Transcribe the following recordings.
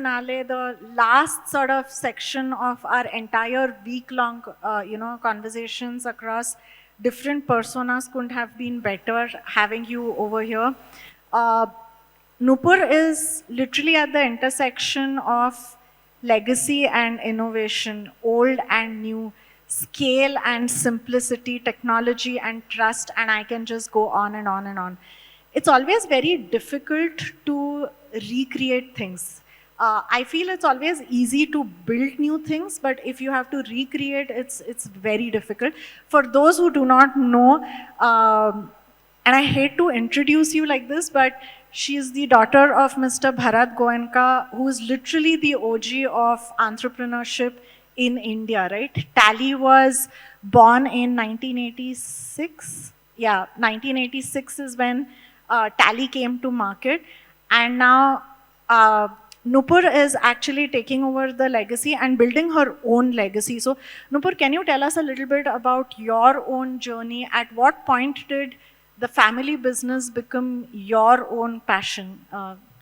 finale, the last sort of section of our entire week-long, conversations across different personas couldn't have been better having you over here. Uh, Nupur is literally at the intersection of legacy and innovation, old and new, scale and simplicity, technology and trust, and I can just go on and on and on. It's always very difficult to recreate things. I feel it's always easy to build new things, but if you have to recreate, it's very difficult. For those who do not know, and I hate to introduce you like this, but she is the daughter of Mr. Bharat Goenka, who is literally the OG of entrepreneurship in India, right? Tally was born in 1986. Yeah, 1986 is when Tally came to market. And now Nupur is actually taking over the legacy and building her own legacy. So, Nupur, can you tell us a little bit about your own journey? At what point did the family business become your own passion?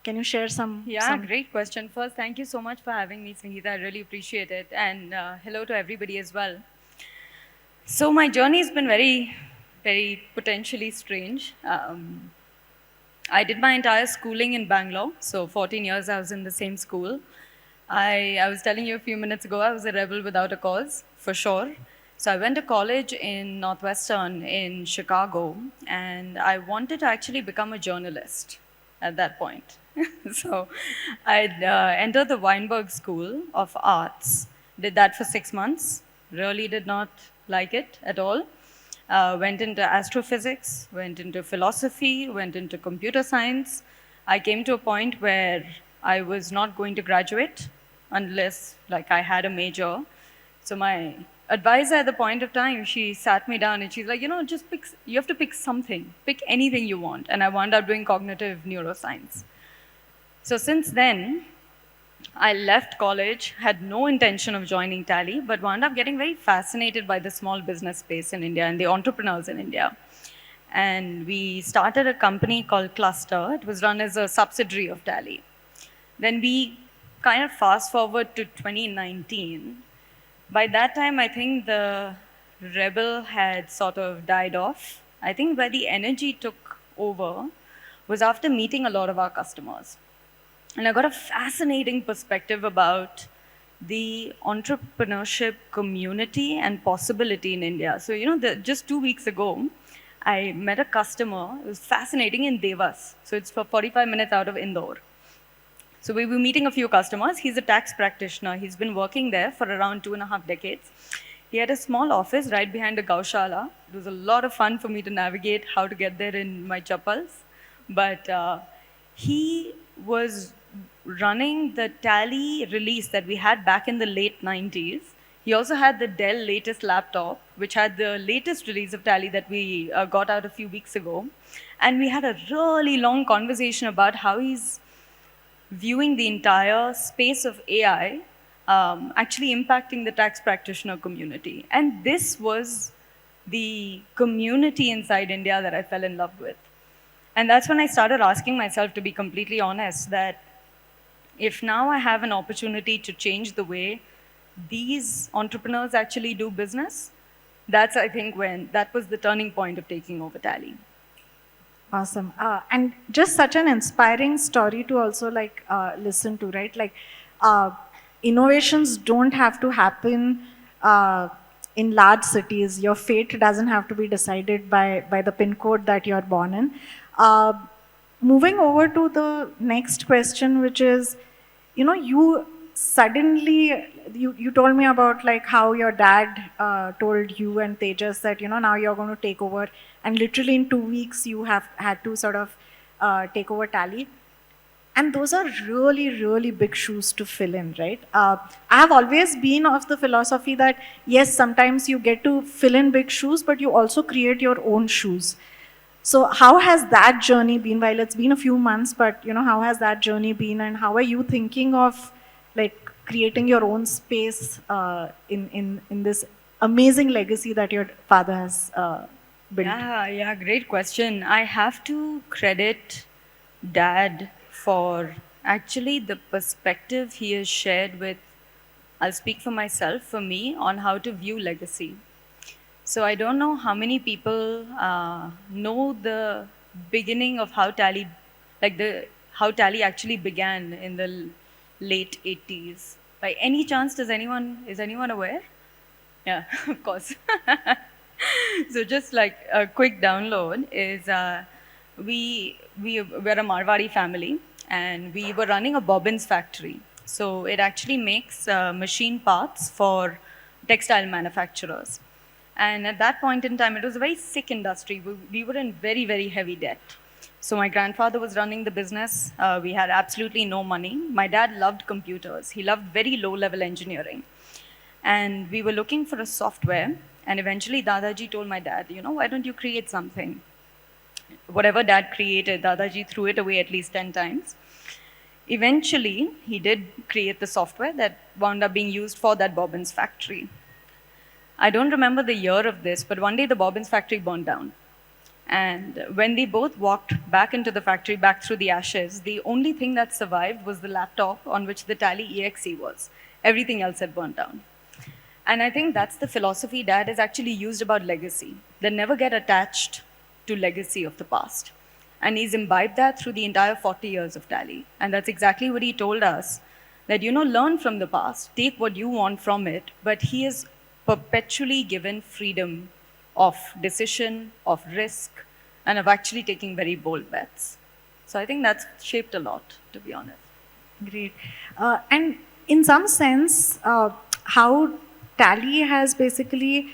Can you share some? Yeah, great question. First, thank you so much for having me, Sangeeta. I really appreciate it. And hello to everybody as well. So, my journey has been very, very potentially strange. I did my entire schooling in Bangalore. So, 14 years I was in the same school. I was telling you a few minutes ago, I was a rebel without a cause, for sure. So I went to college in Northwestern in Chicago, and I wanted to actually become a journalist at that point. So I entered the Weinberg School of Arts, did that for 6 months, really did not like it at all. Went into astrophysics, went into philosophy, went into computer science. I came to a point where I was not going to graduate unless like I had a major. So my advisor at the point of time, she sat me down and she's like, just pick, you have to pick something, pick anything you want. And I wound up doing cognitive neuroscience. So since then, I left college, had no intention of joining Tally, but wound up getting very fascinated by the small business space in India and the entrepreneurs in India. And we started a company called Cluster. It was run as a subsidiary of Tally. Then we kind of fast forward to 2019. By that time, I think the rebel had sort of died off. I think where the energy took over was after meeting a lot of our customers. And I got a fascinating perspective about the entrepreneurship community and possibility in India. So, just 2 weeks ago, I met a customer. It was fascinating in Devas. So it's for 45 minutes out of Indore. So we were meeting a few customers. He's a tax practitioner. He's been working there for around 2.5 decades. He had a small office right behind a Gaushala. It was a lot of fun for me to navigate how to get there in my chappals. But he was running the Tally release that we had back in the late 90s. He also had the Dell latest laptop, which had the latest release of Tally that we got out a few weeks ago. And we had a really long conversation about how he's viewing the entire space of AI actually impacting the tax practitioner community. And this was the community inside India that I fell in love with. And that's when I started asking myself, to be completely honest, that if now I have an opportunity to change the way these entrepreneurs actually do business, that's, I think, when that was the turning point of taking over Tally. Awesome. And just such an inspiring story to also listen to, right? Innovations don't have to happen in large cities. Your fate doesn't have to be decided by the pin code that you're born in. Moving over to the next question, which is, you suddenly, you told me about how your dad told you and Tejas that, now you're going to take over, and literally in 2 weeks you have had to sort of take over Tally. And those are really, really big shoes to fill in, right? I have always been of the philosophy that, yes, sometimes you get to fill in big shoes, but you also create your own shoes. So how has that journey been? While it's been a few months, but how has that journey been, and how are you thinking of creating your own space in this amazing legacy that your father has built? Yeah, great question. I have to credit Dad for Actually, the perspective he has shared with, I'll speak for myself, for me, on how to view legacy. So I don't know how many people know the beginning of how Tally, like the how Tally actually began in the late 80s. By any chance, is anyone aware? Yeah, of course. So just like a quick download is we're a Marwari family and we were running a bobbins factory. So it actually makes machine parts for textile manufacturers. And at that point in time, it was a very sick industry. We were in very, very heavy debt. So my grandfather was running the business. We had absolutely no money. My dad loved computers. He loved very low-level engineering. And we were looking for a software. And eventually, Dadaji told my dad, why don't you create something? Whatever dad created, Dadaji threw it away at least 10 times. Eventually, he did create the software that wound up being used for that bobbins factory. I don't remember the year of this, but one day the bobbins factory burned down. And when they both walked back into the factory, back through the ashes, the only thing that survived was the laptop on which the Tally EXE was. Everything else had burnt down. And I think that's the philosophy Dad has actually used about legacy. They never get attached to legacy of the past. And he's imbibed that through the entire 40 years of Tally. And that's exactly what he told us, that, learn from the past, take what you want from it, but he is perpetually given freedom of decision, of risk, and of actually taking very bold bets. So I think that's shaped a lot, to be honest. Great. And in some sense, how Tally has basically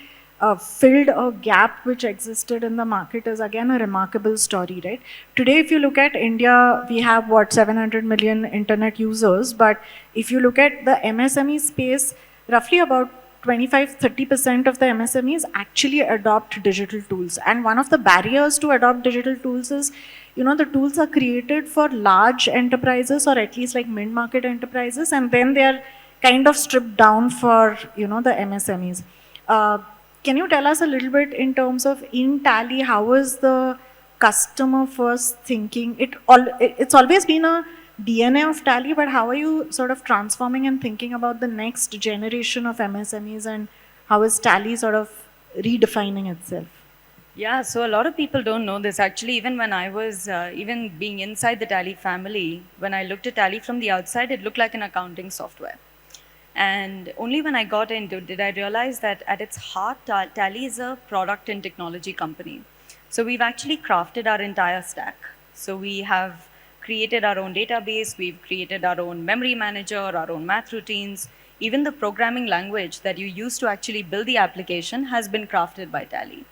filled a gap which existed in the market is again a remarkable story, right? Today, if you look at India, we have what, 700 million internet users, but if you look at the MSME space, roughly about 25-30% of the MSMEs actually adopt digital tools. And one of the barriers to adopt digital tools is, the tools are created for large enterprises or at least like mid-market enterprises, and then they are kind of stripped down for, the MSMEs. Can you tell us a little bit in terms of in Tally, how is the customer first thinking? It's always been a DNA of Tally, but how are you sort of transforming and thinking about the next generation of MSMEs, and how is Tally sort of redefining itself? Yeah, so a lot of people don't know this. Actually, even when I was, even being inside the Tally family, when I looked at Tally from the outside, it looked like an accounting software. And only when I got into it did I realize that at its heart, Tally is a product and technology company. So we've actually crafted our entire stack. So we have created our own database, we've created our own memory manager, our own math routines. Even the programming language that you use to actually build the application has been crafted by Tally.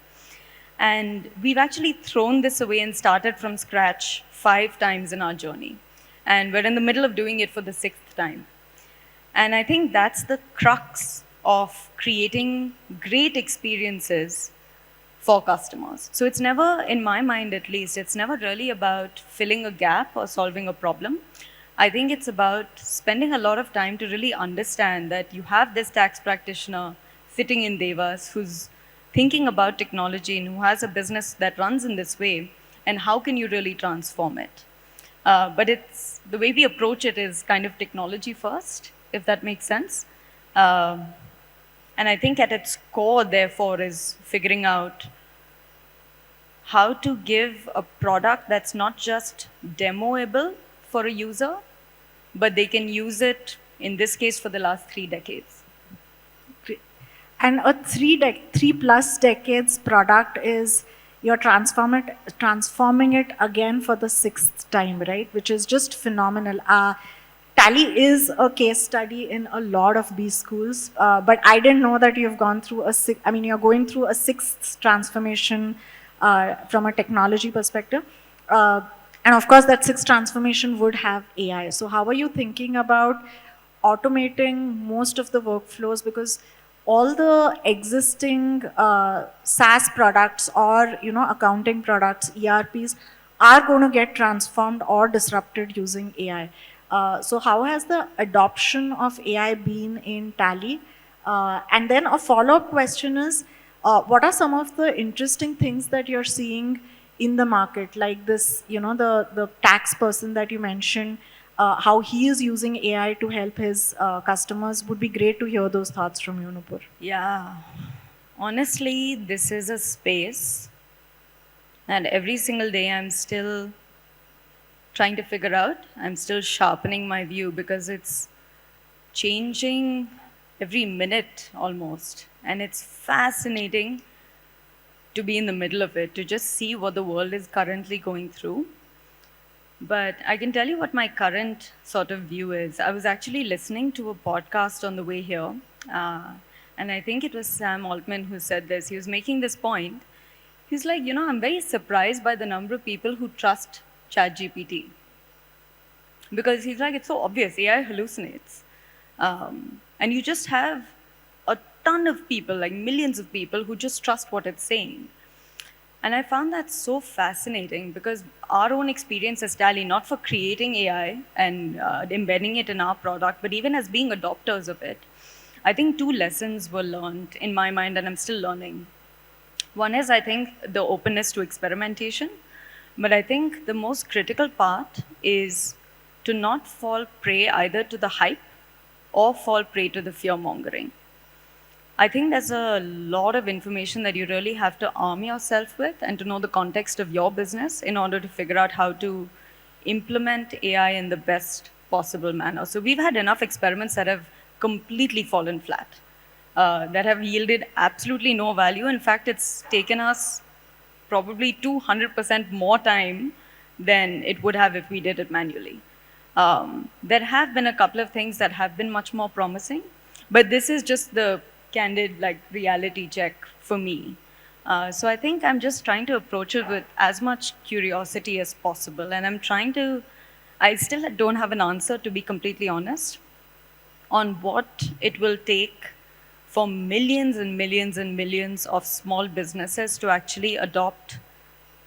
And we've actually thrown this away and started from scratch 5 times in our journey. And we're in the middle of doing it for the 6th time. And I think that's the crux of creating great experiences for customers. So it's never, in my mind at least, it's never really about filling a gap or solving a problem. I think it's about spending a lot of time to really understand that you have this tax practitioner sitting in Devas who's thinking about technology and who has a business that runs in this way, and how can you really transform it? But it's the way we approach it is kind of technology first, if that makes sense. And I think at its core, therefore, is figuring out how to give a product that's not just demoable for a user, but they can use it, in this case, for the last 3 decades. And a 3+ decades product is you're transforming it again for the 6th time, right? Which is just phenomenal. Tally is a case study in a lot of B schools, but I didn't know that you've gone through you're going through a 6th transformation from a technology perspective. And of course, that 6th transformation would have AI. So how are you thinking about automating most of the workflows? Because all the existing SaaS products or accounting products, ERPs, are going to get transformed or disrupted using AI. So how has the adoption of AI been in Tally? And then a follow-up question is, what are some of the interesting things that you're seeing in the market, like this, the tax person that you mentioned? how he is using AI to help his customers. Would be great to hear those thoughts from you, Nupur. Yeah. Honestly, this is a space and every single day I'm still trying to figure out. I'm still sharpening my view because it's changing every minute almost. And it's fascinating to be in the middle of it, to just see what the world is currently going through. But I can tell you what my current sort of view is. I was actually listening to a podcast on the way here, uh, and I think it was Sam Altman who said this. He was making this point. He's like, I'm very surprised by the number of people who trust ChatGPT. Because he's like, it's so obvious, AI hallucinates. And you just have a ton of people, like millions of people, who just trust what it's saying. And I found that so fascinating because our own experience as Tally, not for creating AI and embedding it in our product, but even as being adopters of it, I think two lessons were learned in my mind, and I'm still learning. One is, I think, the openness to experimentation. But I think the most critical part is to not fall prey either to the hype or fall prey to the fear mongering. I think there's a lot of information that you really have to arm yourself with and to know the context of your business in order to figure out how to implement AI in the best possible manner. So we've had enough experiments that have completely fallen flat, that have yielded absolutely no value. In fact, it's taken us probably 200% more time than it would have if we did it manually. There have been a couple of things that have been much more promising, but this is just the candid reality check for me. So I think I'm just trying to approach it with as much curiosity as possible, and I still don't have an answer, to be completely honest, on what it will take for millions and millions and millions of small businesses to actually adopt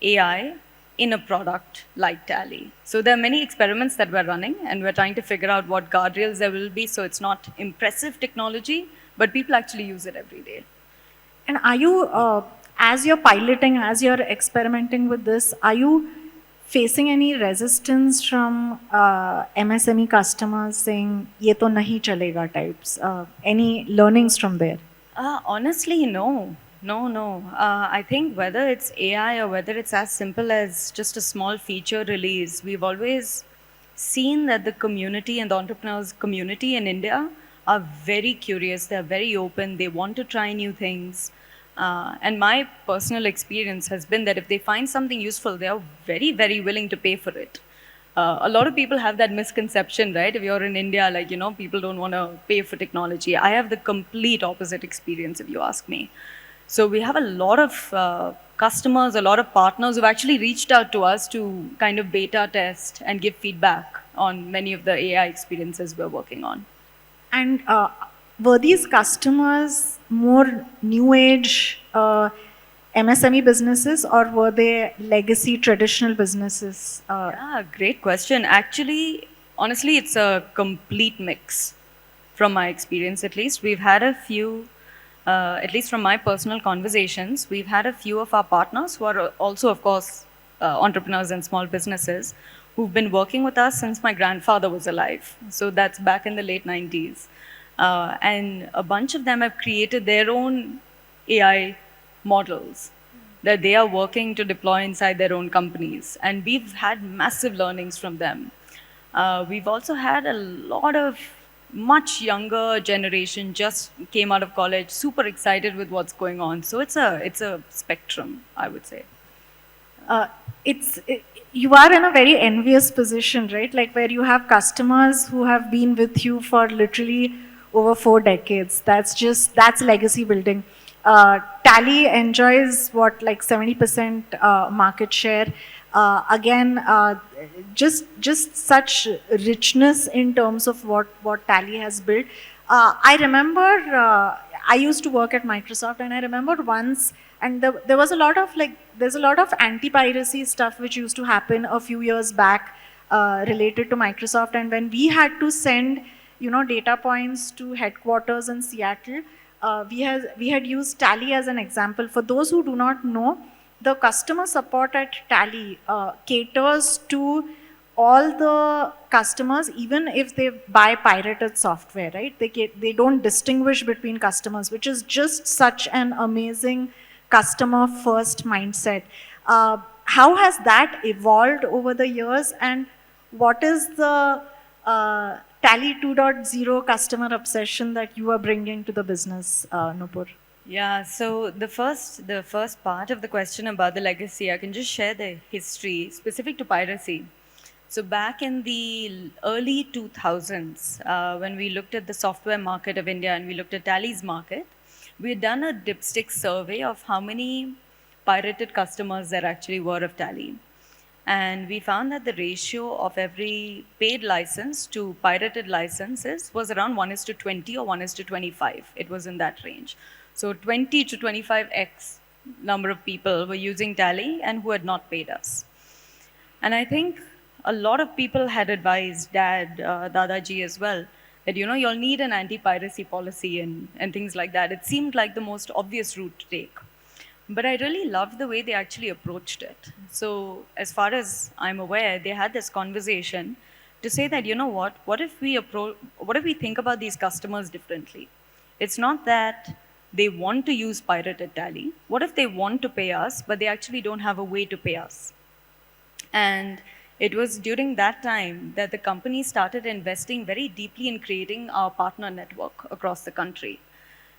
AI in a product like Tally. So there are many experiments that we're running, and we're trying to figure out what guardrails there will be so it's not impressive technology, but people actually use it every day. And are you, as you're piloting, as you're experimenting with this, are you facing any resistance from MSME customers saying, "Ye to nahi chalega" types? Any learnings from there? Honestly, no. No. I think whether it's AI or whether it's as simple as just a small feature release, we've always seen that the community and the entrepreneurs community in India are very curious, they're very open, they want to try new things. And my personal experience has been that if they find something useful, they are very, very willing to pay for it. A lot of people have that misconception, right? If you're in India, people don't want to pay for technology. I have the complete opposite experience, if you ask me. So we have a lot of customers, a lot of partners who've actually reached out to us to kind of beta test and give feedback on many of the AI experiences we're working on. And were these customers more new age MSME businesses, or were they legacy traditional businesses? Yeah, great question. Actually, honestly, it's a complete mix from my experience at least. We've had a few, at least from my personal conversations, we've had a few of our partners who are also, of course, entrepreneurs and small businesses who've been working with us since my grandfather was alive. So that's back in the late 90s. And a bunch of them have created their own AI models that they are working to deploy inside their own companies. And we've had massive learnings from them. We've also had a lot of much younger generation just came out of college, super excited with what's going on. So it's a spectrum, I would say. You are in a very envious position, right? Like where you have customers who have been with you for literally over 4 decades. That's legacy building. Tally enjoys what, like 70% market share. Just such richness in terms of what Tally has built. I remember I used to work at Microsoft, and I remember once, and there was there's a lot of anti-piracy stuff which used to happen a few years back related to Microsoft, and when we had to send data points to headquarters in Seattle, we had used Tally as an example. For those who do not know, the customer support at Tally caters to all the customers, even if they buy pirated software, right? They don't distinguish between customers, which is just such an amazing customer first mindset. How has that evolved over the years, and what is the Tally 2.0 customer obsession that you are bringing to the business, Nupur? Yeah, so the first part of the question about the legacy, I can just share the history specific to piracy. So back in the early 2000s, when we looked at the software market of India and we looked at Tally's market, we had done a dipstick survey of how many pirated customers there actually were of Tally. And we found that the ratio of every paid license to pirated licenses was around 1 is to 20 or 1 is to 25. It was in that range. So 20 to 25x number of people were using Tally and who had not paid us. And I think a lot of people had advised Dad, Dadaji as well, that you'll need an anti-piracy policy and things like that. It seemed like the most obvious route to take. But I really loved the way they actually approached it. So, as far as I'm aware, they had this conversation to say that, what if we think about these customers differently? It's not that they want to use pirated Tally. What if they want to pay us, but they actually don't have a way to pay us? And it was during that time that the company started investing very deeply in creating our partner network across the country.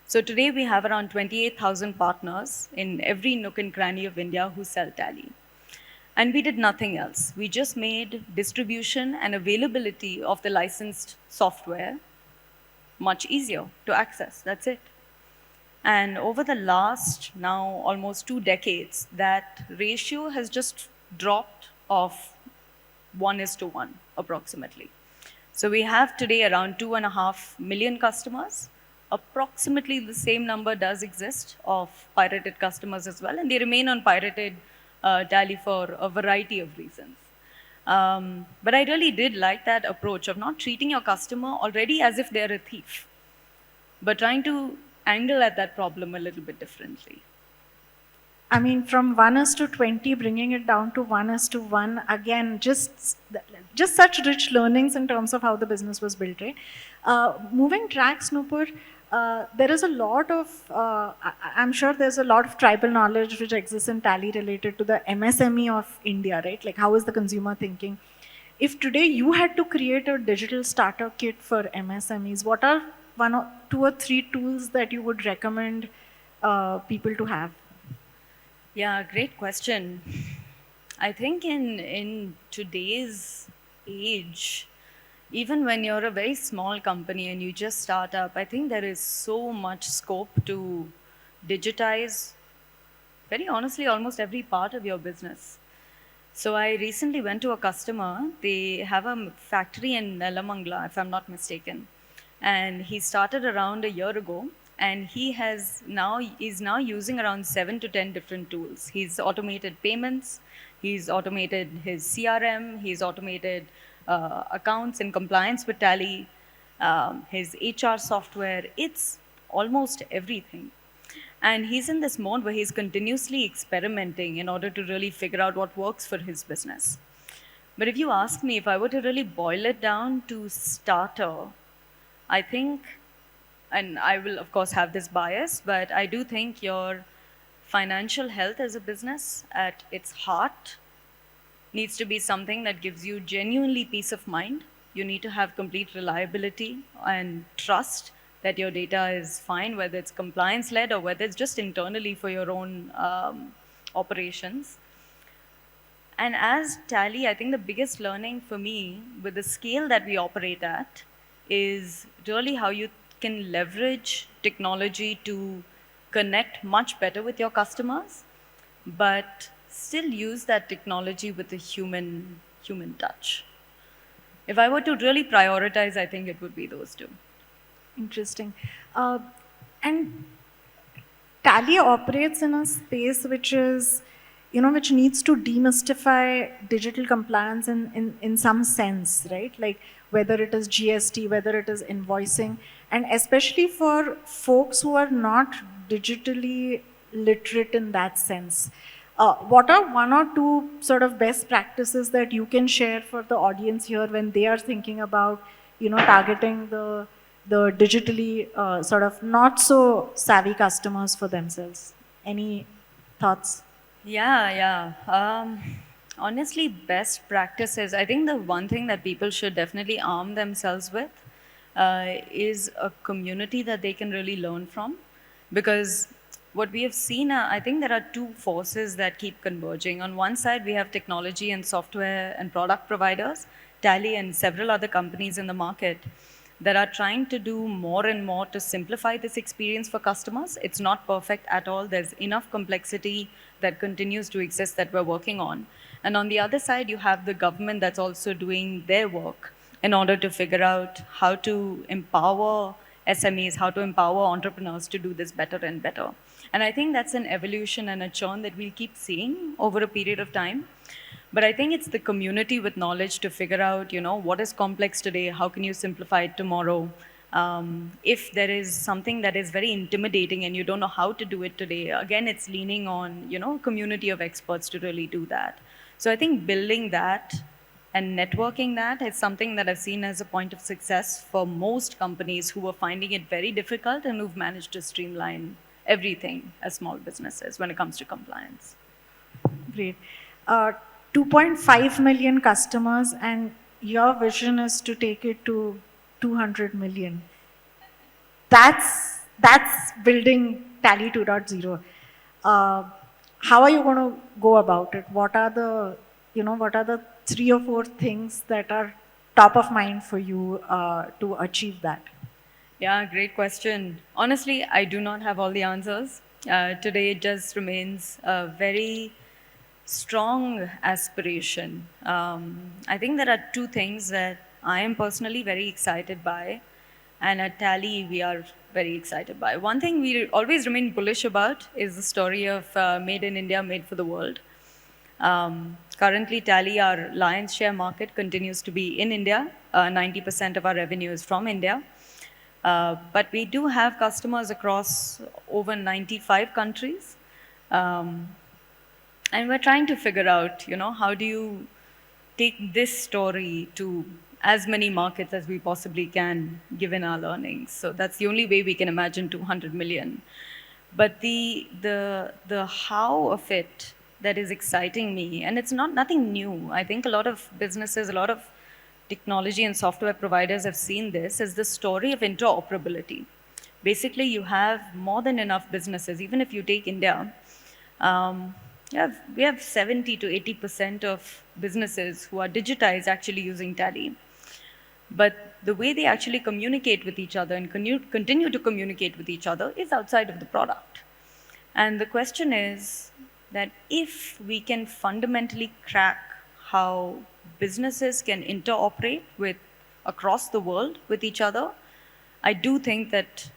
So today we have around 28,000 partners in every nook and cranny of India who sell Tally. And we did nothing else. We just made distribution and availability of the licensed software much easier to access. That's it. And over the last now almost 2 decades, that ratio has just dropped of 1 is to 1 approximately. So we have today around 2.5 million customers. Approximately the same number does exist of pirated customers as well, and they remain on pirated Tally for a variety of reasons. But I really did like that approach of not treating your customer already as if they're a thief, but trying to angle at that problem a little bit differently. I mean, from 1 is to 20, bringing it down to 1 is to 1, again, just such rich learnings in terms of how the business was built, right? Moving tracks, Nupur, there is a lot of, I'm sure there's a lot of tribal knowledge which exists in Tally related to the MSME of India, right? Like, how is the consumer thinking? If today you had to create a digital starter kit for MSMEs, what are two or three tools that you would recommend people to have? Yeah, great question. I think in today's age, even when you're a very small company and you just start up, I think there is so much scope to digitize, very honestly, almost every part of your business. So I recently went to a customer. They have a factory in Nelamangala, if I'm not mistaken. And he started around a year ago, and is now using around 7 to 10 different tools. He's automated payments, he's automated his CRM, he's automated accounts and compliance with Tally, his HR software. It's almost everything. And he's in this mode where he's continuously experimenting in order to really figure out what works for his business. But if you ask me, if I were to really boil it down to starter, I think, and I will of course have this bias, but I do think your financial health as a business at its heart needs to be something that gives you genuinely peace of mind. You need to have complete reliability and trust that your data is fine, whether it's compliance led or whether it's just internally for your own operations. And as Tally, I think the biggest learning for me with the scale that we operate at is really how you can leverage technology to connect much better with your customers, but still use that technology with a human touch. If I were to really prioritize, I think it would be those two. Interesting. And Tally operates in a space which is, which needs to demystify digital compliance in some sense, right? Like whether it is GST, whether it is invoicing, and especially for folks who are not digitally literate in that sense. What are one or two sort of best practices that you can share for the audience here when they are thinking about, targeting the digitally sort of not so savvy customers for themselves? Any thoughts? Yeah. Honestly, best practices. I think the one thing that people should definitely arm themselves with is a community that they can really learn from. Because what we have seen, I think there are two forces that keep converging. On one side, we have technology and software and product providers, Tally and several other companies in the market that are trying to do more and more to simplify this experience for customers. It's not perfect at all. There's enough complexity that continues to exist that we're working on. And on the other side, you have the government that's also doing their work in order to figure out how to empower SMEs, how to empower entrepreneurs to do this better and better. And I think that's an evolution and a churn that we'll keep seeing over a period of time. But I think it's the community with knowledge to figure out, what is complex today, how can you simplify it tomorrow? If there is something that is very intimidating and you don't know how to do it today, again, it's leaning on, a community of experts to really do that. So I think building that and networking that is something that I've seen as a point of success for most companies who are finding it very difficult and who've managed to streamline everything as small businesses when it comes to compliance. Great. 2.5 million customers, and your vision is to take it to 200 million. That's building Tally 2.0. How are you going to go about it? What are the 3 or 4 things that are top of mind for you to achieve that? Yeah, great question. Honestly, I do not have all the answers. Today, it just remains a very strong aspiration. I think there are two things that I am personally very excited by, and at Tally, we are very excited by. One thing we always remain bullish about is the story of Made in India, Made for the World. Currently, Tally, our lion's share market continues to be in India. 90% of our revenue is from India. But we do have customers across over 95 countries. And we're trying to figure out, how do you take this story to as many markets as we possibly can, given our learnings. So that's the only way we can imagine 200 million. But the how of it that is exciting me, and it's nothing new. I think a lot of businesses, a lot of technology and software providers have seen this, is the story of interoperability. Basically, you have more than enough businesses. Even if you take India, we have 70 to 80% of businesses who are digitized actually using Tally. But the way they actually communicate with each other and continue to communicate with each other is outside of the product. And the question is that if we can fundamentally crack how businesses can interoperate with across the world with each other, I do think that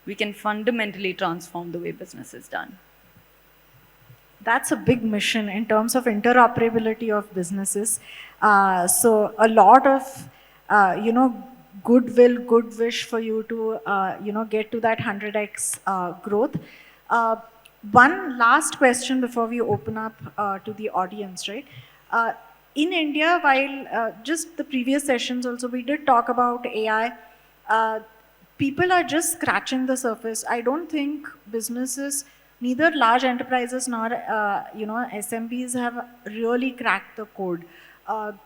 we can fundamentally transform the way business is done. That's a big mission in terms of interoperability of businesses. So a lot of, goodwill, good wish for you to, get to that 100x growth. One last question before we open up to the audience, right? In India, while just the previous sessions also, we did talk about AI. People are just scratching the surface. I don't think businesses, neither large enterprises nor SMBs have really cracked the code.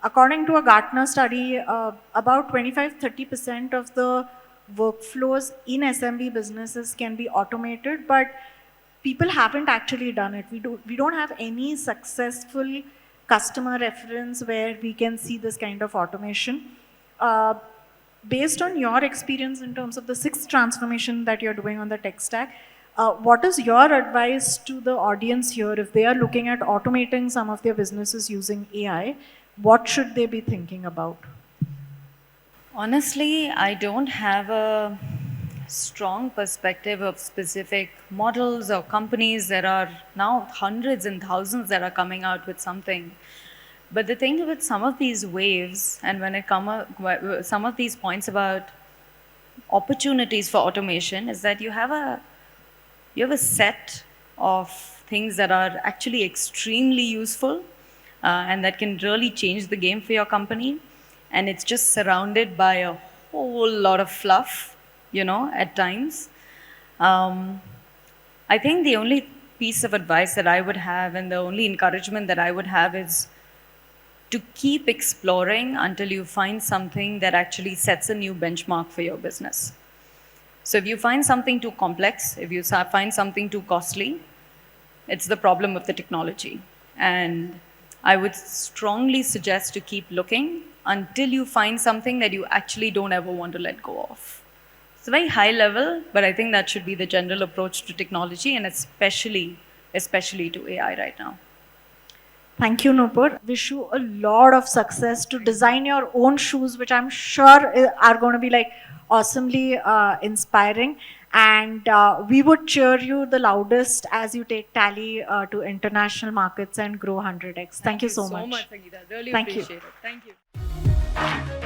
According to a Gartner study, about 25-30% of the workflows in SMB businesses can be automated, but people haven't actually done it. We don't have any successful customer reference where we can see this kind of automation. Based on your experience in terms of the 6th transformation that you're doing on the tech stack, what is your advice to the audience here if they are looking at automating some of their businesses using AI? What should they be thinking about? Honestly, I don't have a strong perspective of specific models or companies. There are now hundreds and thousands that are coming out with something. But the thing with some of these waves, and when it some of these points about opportunities for automation, is that you have a set of things that are actually extremely useful and that can really change the game for your company. And it's just surrounded by a whole lot of fluff, at times. I think the only piece of advice that I would have and the only encouragement that I would have is to keep exploring until you find something that actually sets a new benchmark for your business. So if you find something too complex, if you find something too costly, it's the problem of the technology. And I would strongly suggest to keep looking until you find something that you actually don't ever want to let go of. It's a very high level, but I think that should be the general approach to technology and especially to AI right now. Thank you, Nupur. Wish you a lot of success to design your own shoes, which I'm sure are going to be like awesomely inspiring. And we would cheer you the loudest as you take Tally to international markets and grow 100x. Thank you so much. Thank you so much, Sangeeta. Really Thank you. appreciate it. Thank you.